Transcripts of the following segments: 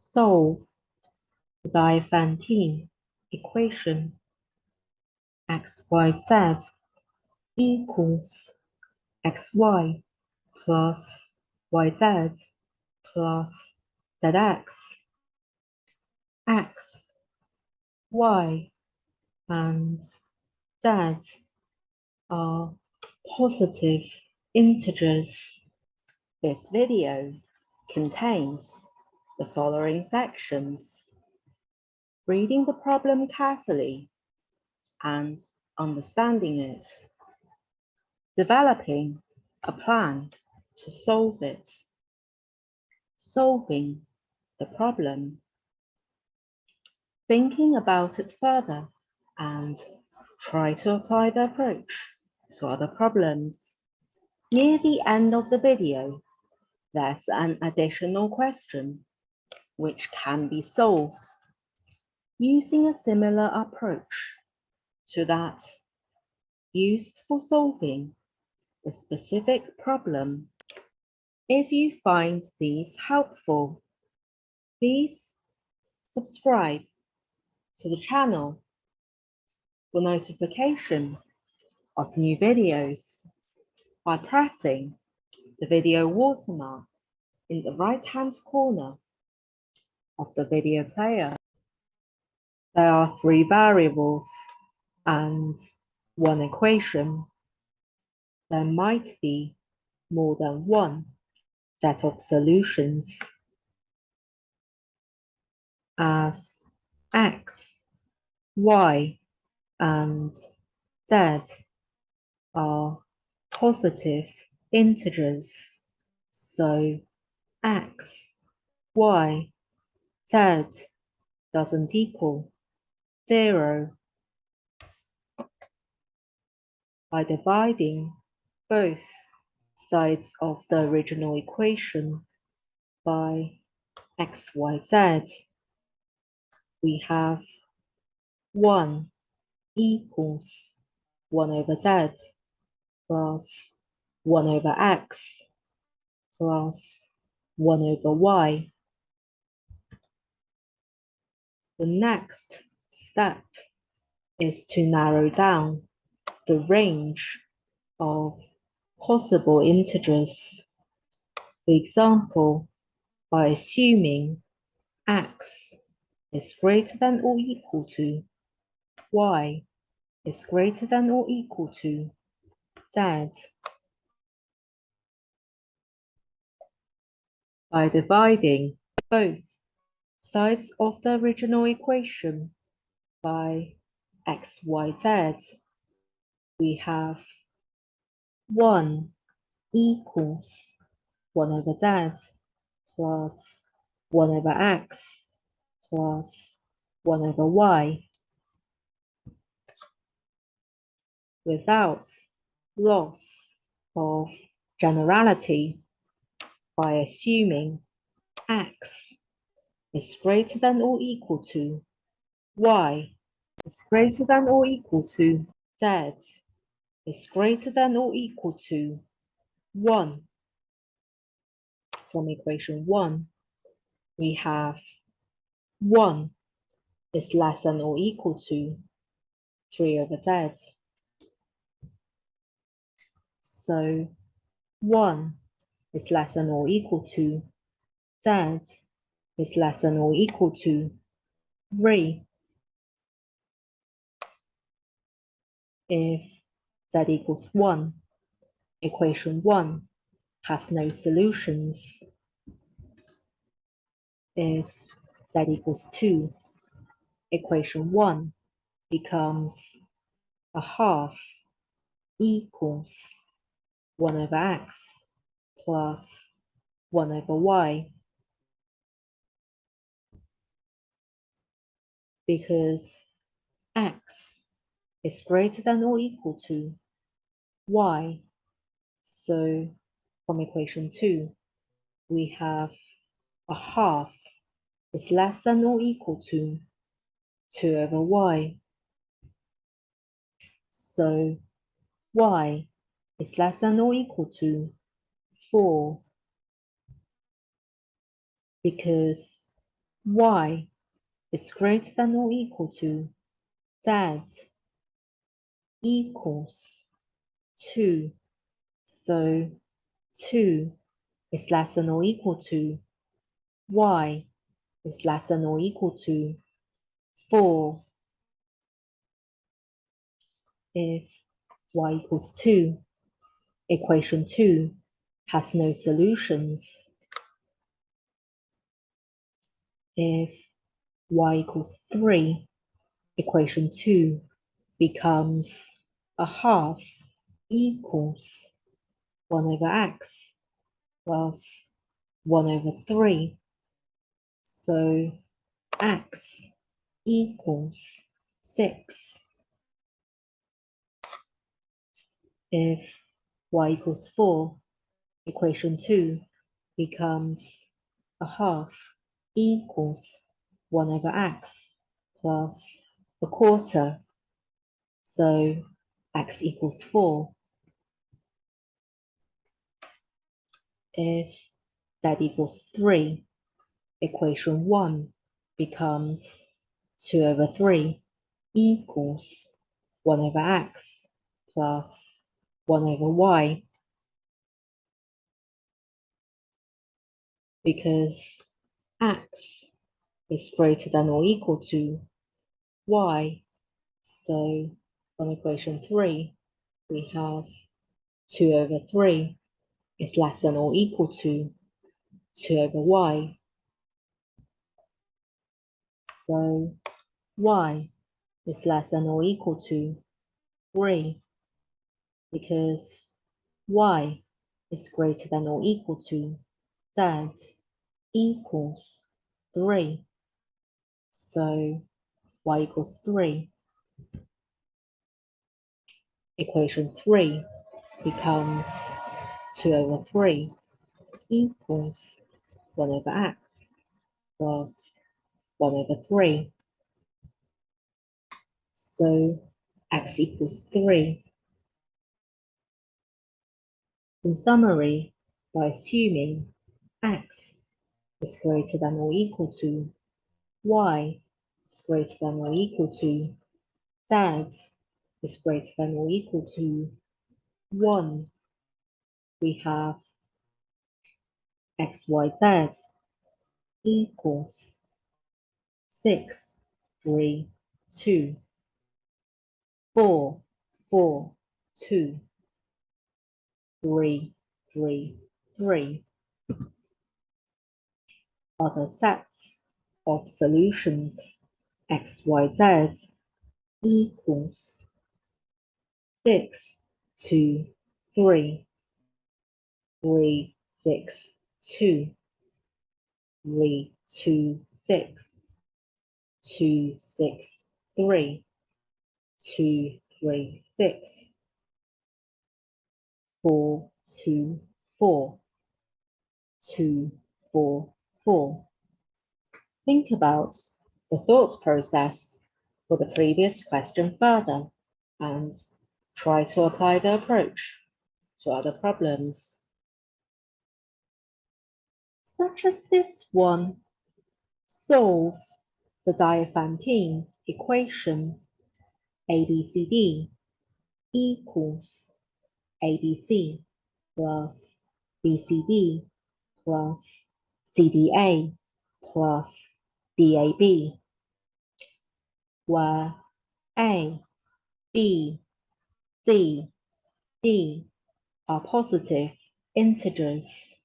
Solve the Diophantine equation xyz equals xy plus yz plus zx. X, y, and z are positive integers. This video contains the following sections: reading the problem carefully and understanding it, developing a plan to solve it, solving the problem, thinking about it further, and try to apply the approach to other problems. Near the end of the video, there's an additional question which can be solved using a similar approach to that used for solving the specific problem. If you find these helpful, please subscribe to the channel for notification of new videos by pressing the video watermark in the right-hand corner of the video player. There are 3 variables and 1 equation. There might be more than one set of solutions, as x, y, and z are positive integers, so x, y, z doesn't equal 0. By dividing both sides of the original equation by x, y, z, we have 1 equals 1 over z plus 1 over x plus 1 over y. The next step is to narrow down the range of possible integers. For example, by assuming x is greater than or equal to y is greater than or equal to z. By dividing both sides of the original equation by x, y, z, we have 1 equals 1 over z plus 1 over x plus 1 over y. Without loss of generality, by assuming x is greater than or equal to y is greater than or equal to z is greater than or equal to 1. From equation 1, we have 1 is less than or equal to 3 over z. So 1 is less than or equal to z is less than or equal to 3. If z equals 1, equation 1 has no solutions. If z equals 2, equation 1 becomes a half equals 1 over x plus 1 over y. Because x is greater than or equal to y, so from equation 2, we have a half is less than or equal to 2 over y. So y is less than or equal to 4. Because y is greater than or equal to z equals 2. So 2 is less than or equal to y is less than or equal to 4. If y equals 2, equation 2 has no solutions. If y equals 3, equation 2 becomes a half equals 1 over x plus 1 over 3. So x equals 6. If y equals 4, equation 2 becomes a half equals 1 over x plus a quarter. So x equals 4. If z equals 3, equation 1 becomes 2 over 3 equals 1 over x plus 1 over y. Because x is greater than or equal to y. So on equation 3, we have 2 over 3 is less than or equal to 2 over y. So y is less than or equal to 3 because y is greater than or equal to z equals 3. So y equals 3. Equation 3 becomes 2 over 3 equals 1 over x plus 1 over 3. So x equals 3. In summary, by assuming x is greater than or equal to y is greater than or equal to z is greater than or equal to 1, we have xyz equals 6, 3, 2, 4, 4, 2, 3, 3, 3. Other sets of solutions xyz equals 6, 2, 3, 3, 6, 2, 3, 2, 6, 2, 6, 3, 2, 3, 6, 4, 2, 4, 2, 4, 4. Think about the thought process for the previous question further and try to apply the approach to other problems. Such as this one, solve the Diophantine equation ABCD equals ABC plus BCD plus CDA plus DAB, where A, B, C, D are positive integers.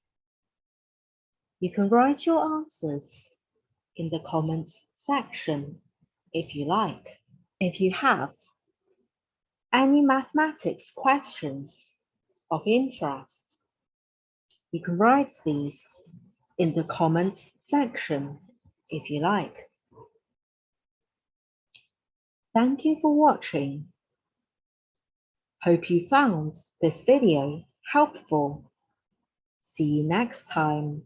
You can write your answers in the comments section if you like. If you have any mathematics questions of interest, you can write these in the comments section if you like. Thank you for watching. Hope you found this video helpful. See you next time.